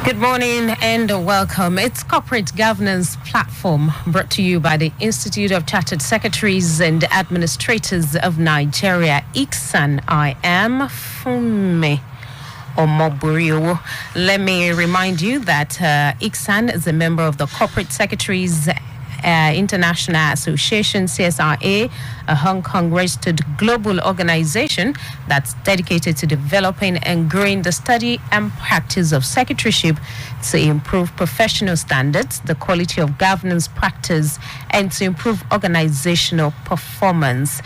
Good morning and welcome. It's Corporate Governance Platform brought to you by the Institute of Chartered Secretaries and Administrators of Nigeria, ICSAN. I am Funmi Omoburiwo. Let me remind you that ICSAN is a member of the Corporate Secretaries International Association, CSRA, a Hong Kong registered global organization that's dedicated to developing and growing the study and practice of secretaryship to improve professional standards, the quality of governance practice, and to improve organizational performance.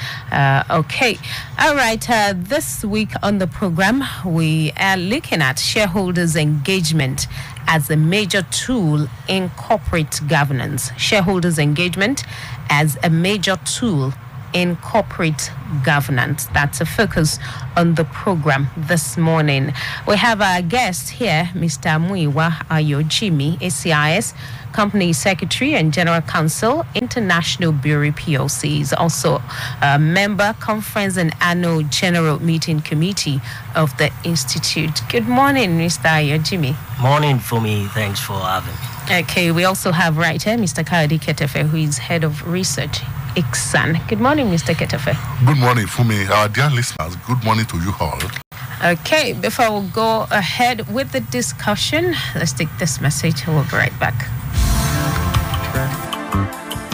Okay. All right. This week on the program, we are looking at shareholders' engagement as a major tool in corporate governance. Shareholders' engagement as a major tool in corporate governance. That's a focus on the program this morning. We have our guest here, Mr. MUYIWA AYOJIMI, ACIS, Company Secretary and General Counsel, International Breweries PLC. Is also a member, Conference and Annual General Meeting Committee of the Institute. Good morning, Mr. AYOJIMI. Morning for me. Thanks for having me. Okay, we also have right here Mr. Kayode Ketefe, who is Head of Research, ICSAN. Good morning, Mr. Ketefe. Good morning, Fumi. Our dear listeners, good morning to you all. Okay, before we go ahead with the discussion, let's take this message. We'll be right back.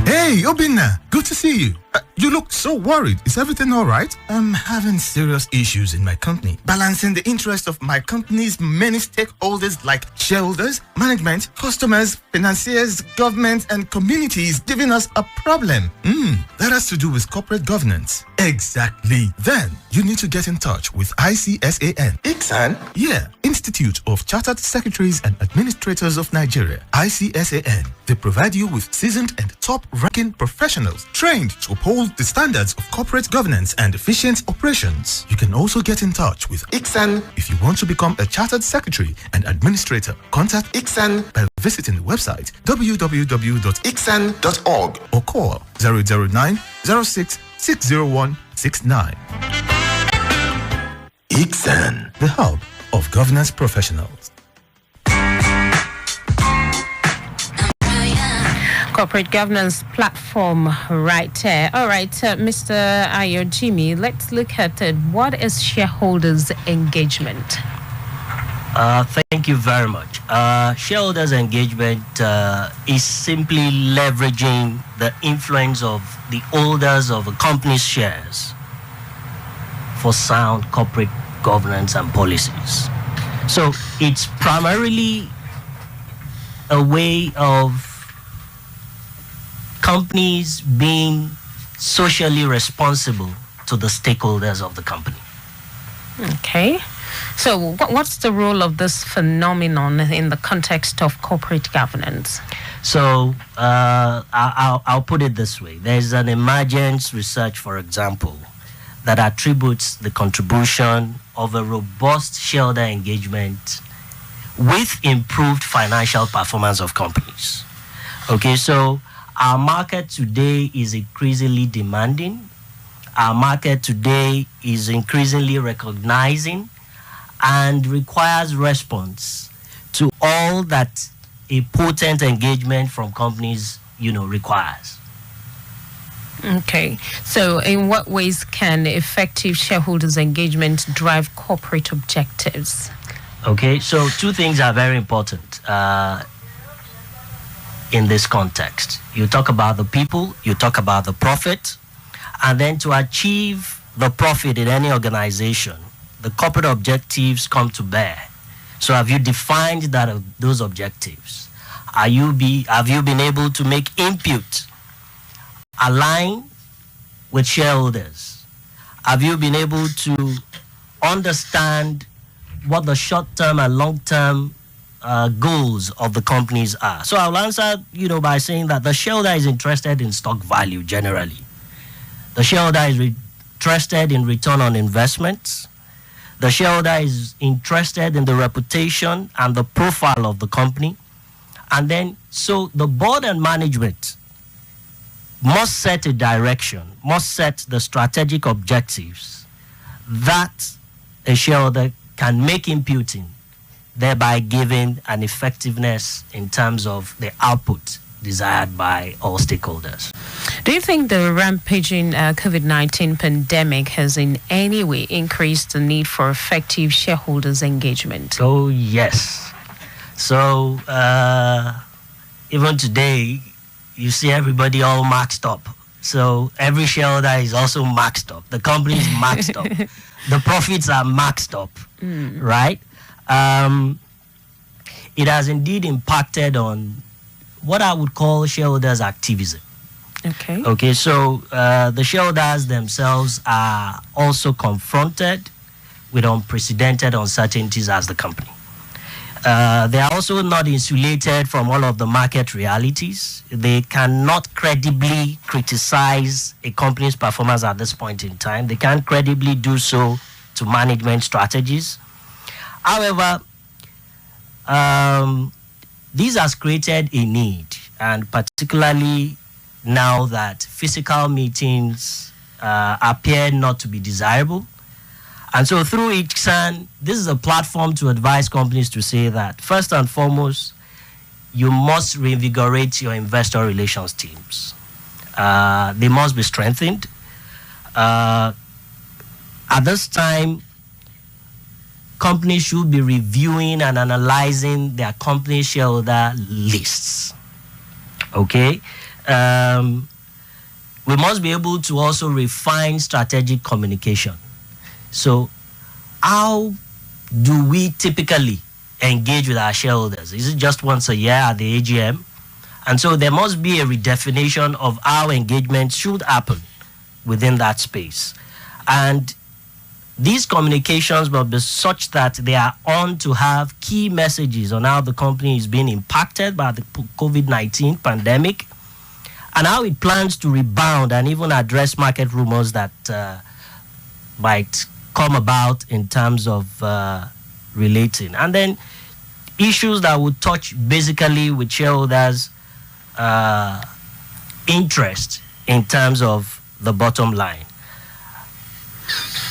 Hey, Obinna, good to see you. You look so worried. Is everything all right? I'm having serious issues in my company, balancing the interests of my company's many stakeholders like shareholders, management, customers, financiers, government, and communities giving us a problem. That has to do with corporate governance. Exactly. Then you need to get in touch with ICSAN. ICSAN? Yeah, Institute of Chartered Secretaries and Administrators of Nigeria, ICSAN. They provide you with seasoned and top-ranking professionals trained to uphold the standards of corporate governance and efficient operations. You can also get in touch with ICSAN. If you want to become a Chartered Secretary and Administrator, contact ICSAN by visiting the website www.icsan.org or call 009 06 601 69. ICSAN, the hub of governance professionals. Corporate governance platform right there. All right, Mr. AYOJIMI, let's look at what is shareholders' engagement. Thank you very much. Shareholders' engagement is simply leveraging the influence of the holders of a company's shares for sound corporate governance and policies. So it's primarily a way of companies being socially responsible to the stakeholders of the company. Okay. So what's the role of this phenomenon in the context of corporate governance? So I'll put it this way. There's an emergence research, for example, that attributes the contribution of a robust shareholder engagement with improved financial performance of companies. Okay, so our market today is increasingly demanding. Our market today is increasingly recognizing and requires response to all that a potent engagement from companies, requires. Okay. So in what ways can effective shareholders' engagement drive corporate objectives? Okay, so two things are very important in this context. You talk about the people, you talk about the profit, and then to achieve the profit in any organization, the corporate objectives come to bear. So have you defined those objectives? Have you been able to make input align with shareholders? Have you been able to understand what the short-term and long-term goals of the companies are? So I'll answer, by saying that the shareholder is interested in stock value generally. The shareholder is interested in return on investments. The shareholder is interested in the reputation and the profile of the company. And then, so the board and management must set a direction, must set the strategic objectives that a shareholder can make input in, thereby giving an effectiveness in terms of the output desired by all stakeholders. Do you think the rampaging COVID-19 pandemic has in any way increased the need for effective shareholders' engagement? Oh, yes. So, even today, you see everybody all maxed up. So, every shareholder is also maxed up. The company is maxed up. The profits are maxed up, right? It has indeed impacted on what I would call shareholders' activism. Okay, so the shareholders themselves are also confronted with unprecedented uncertainties as the company. They are also not insulated from all of the market realities. They cannot credibly criticize a company's performance at this point in time. They can't credibly do so to management strategies. However, this has created a need, and particularly now that physical meetings appear not to be desirable. And so through ICSAN, this is a platform to advise companies to say that, first and foremost, you must reinvigorate your investor relations teams. They must be strengthened. At this time, companies should be reviewing and analyzing their company shareholder lists. Okay? We must be able to also refine strategic communication. So, how do we typically engage with our shareholders? Is it just once a year at the AGM? And so there must be a redefinition of how engagement should happen within that space. And these communications must be such that they are on to have key messages on how the company is being impacted by the COVID-19 pandemic and how it plans to rebound and even address market rumors that might come about in terms of relating. And then issues that would touch basically with shareholders' interest in terms of the bottom line.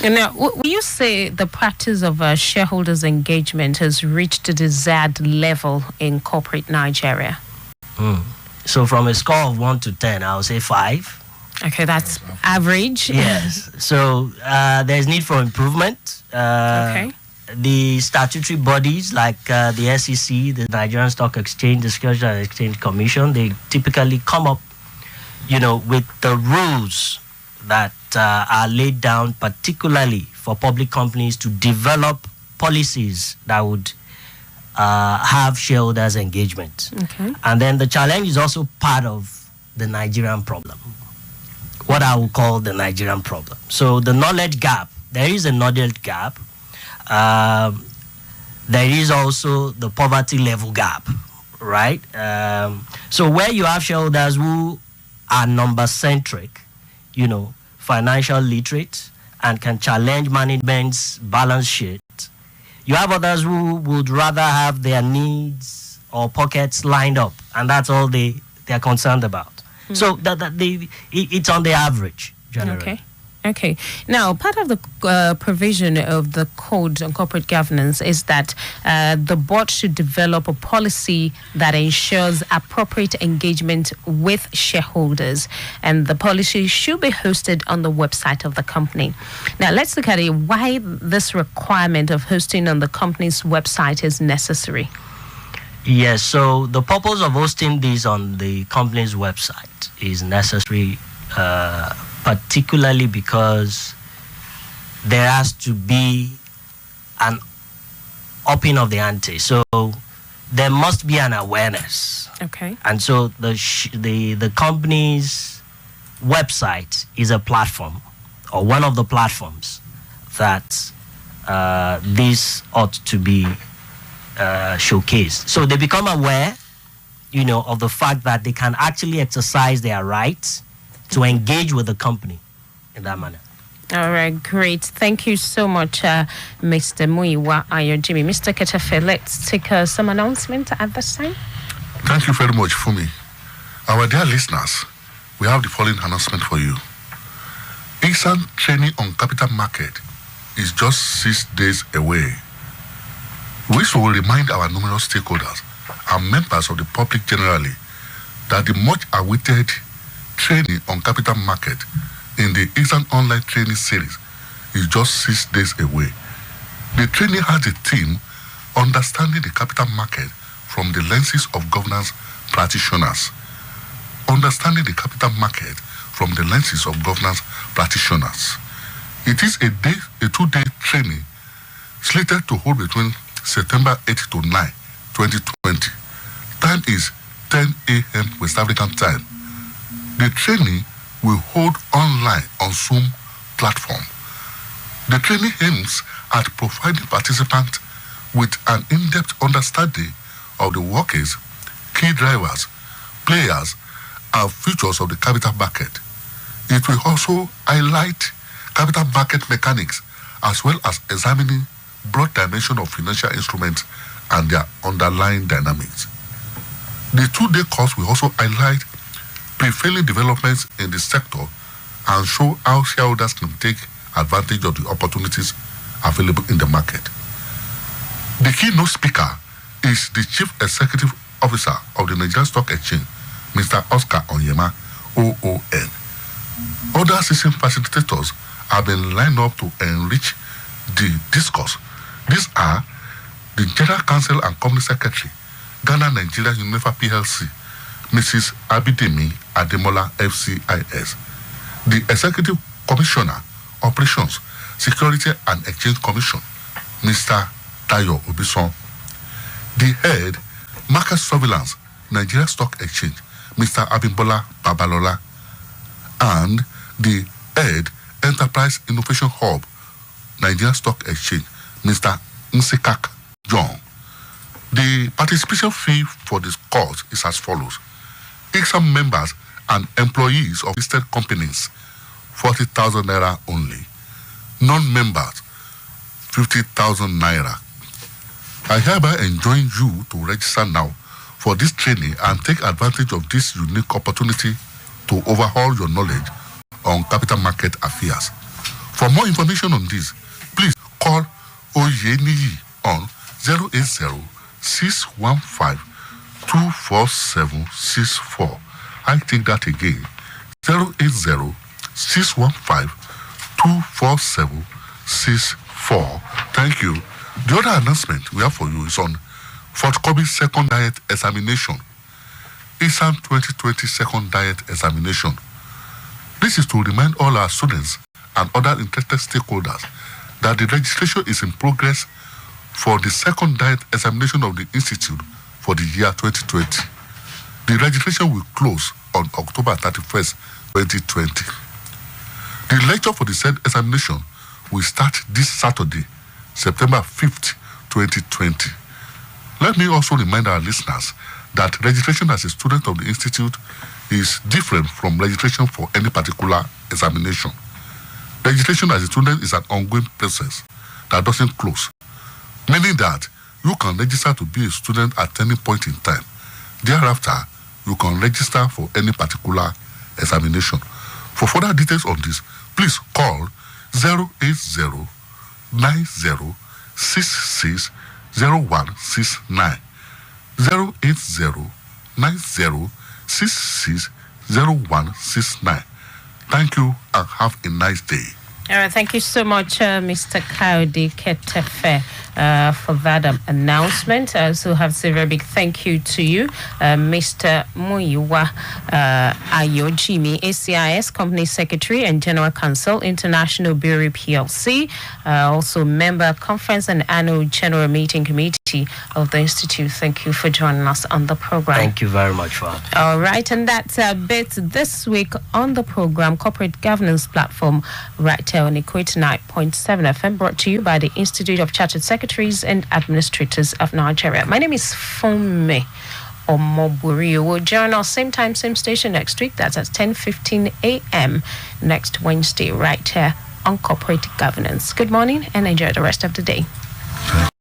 And now, will you say the practice of shareholders' engagement has reached a desired level in corporate Nigeria? So from a score of 1 to 10, I'll say 5. Okay, that's average. Yes. So there's need for improvement. Okay. The statutory bodies like the SEC, the Nigerian Stock Exchange, the Securities and Exchange Commission, they typically come up, with the rules that are laid down particularly for public companies to develop policies that would have shareholders' engagement. Okay. And then the challenge is also part of the Nigerian problem, what I would call the Nigerian problem. So the knowledge gap, there is a knowledge gap. There is also the poverty level gap, right? So where you have shareholders who are number-centric, financial literate, and can challenge management's balance sheet, you have others who would rather have their needs or pockets lined up, and that's all they're concerned about. So it's on the average, generally. Okay. Now, part of the provision of the Code on Corporate Governance is that the board should develop a policy that ensures appropriate engagement with shareholders, and the policy should be hosted on the website of the company. Now, let's look at it. Why this requirement of hosting on the company's website is necessary? Yes, so the purpose of hosting these on the company's website is necessary, particularly because there has to be an upping of the ante. So there must be an awareness. Okay. And so the company's website is a platform, or one of the platforms that this ought to be showcased. So they become aware, of the fact that they can actually exercise their rights to engage with the company in that manner. All right, great. Thank you so much, Mr. MUYIWA AYOJIMI. Mr. Ketefe, let's take some announcement at this time. Thank you very much, Fumi. Our dear listeners, we have the following announcement for you. ICSAN training on capital market is just 6 days away. We wish to remind our numerous stakeholders and members of the public generally that the much-awaited training on capital market in the Eastern Online Training Series is just 6 days away. The training has a theme, Understanding the Capital Market from the Lenses of Governance Practitioners. Understanding the Capital Market from the Lenses of Governance Practitioners. It is a 2-day training slated to hold between September 8 to 9, 2020. Time is 10 a.m. West African time. The training will hold online on Zoom platform. The training aims at providing participants with an in-depth understanding of the workings, key drivers, players, and features of the capital market. It will also highlight capital market mechanics as well as examining broad dimension of financial instruments and their underlying dynamics. The 2-day course will also highlight prevailing developments in the sector and show how shareholders can take advantage of the opportunities available in the market. The keynote speaker is the Chief Executive Officer of the Nigerian Stock Exchange, Mr. Oscar Onyema, OON. Other assistant facilitators have been lined up to enrich the discourse. These are the General Counsel and Company Secretary, Ghana Nigeria Unilever PLC, Mrs. Abidemi Ademola FCIS, the Executive Commissioner, Operations, Security and Exchange Commission, Mr. Tayo Obison, the Head, Market Surveillance, Nigeria Stock Exchange, Mr. Abimbola Babalola, and the Head, Enterprise Innovation Hub, Nigeria Stock Exchange, Mr. Nsekak John. The participation fee for this course is as follows. Exam members and employees of listed companies, 40,000 naira only. Non-members, 50,000 naira. I hereby enjoin you to register now for this training and take advantage of this unique opportunity to overhaul your knowledge on capital market affairs. For more information on this, please call Oyeniyi on 080-615-24764. I take that again. 080-615-24764. Thank you. The other announcement we have for you is on forthcoming second diet examination. ISAM 2020 second diet examination. This is to remind all our students and other interested stakeholders that the registration is in progress for the second diet examination of the Institute for the year 2020. The registration will close on October 31st, 2020. The lecture for the said examination will start this Saturday, September 5th, 2020. Let me also remind our listeners that registration as a student of the Institute is different from registration for any particular examination. Registration as a student is an ongoing process that doesn't close, meaning that you can register to be a student at any point in time. Thereafter, you can register for any particular examination. For further details on this, please call 080-90-66-0169. 080-90-66-0169. Thank you and have a nice day. All right, thank you so much, Mr. Kaudi Ketefe, for that announcement. I also have to say a very big thank you to you, Mr. MUYIWA AYOJIMI, ACIS Company Secretary and General Counsel, International Breweries PLC, also member Conference and Annual General Meeting Committee of the Institute. Thank you for joining us on the program. Thank you very much for that. All right, and that's a bit this week on the program, Corporate Governance Platform, right here on Equate 9.7 FM, brought to you by the Institute of Chartered Secretaries and Administrators of Nigeria. My name is Fome Omoburi. You will join us same time, same station next week. That's at 10:15 a.m. next Wednesday, right here on Corporate Governance. Good morning and enjoy the rest of the day.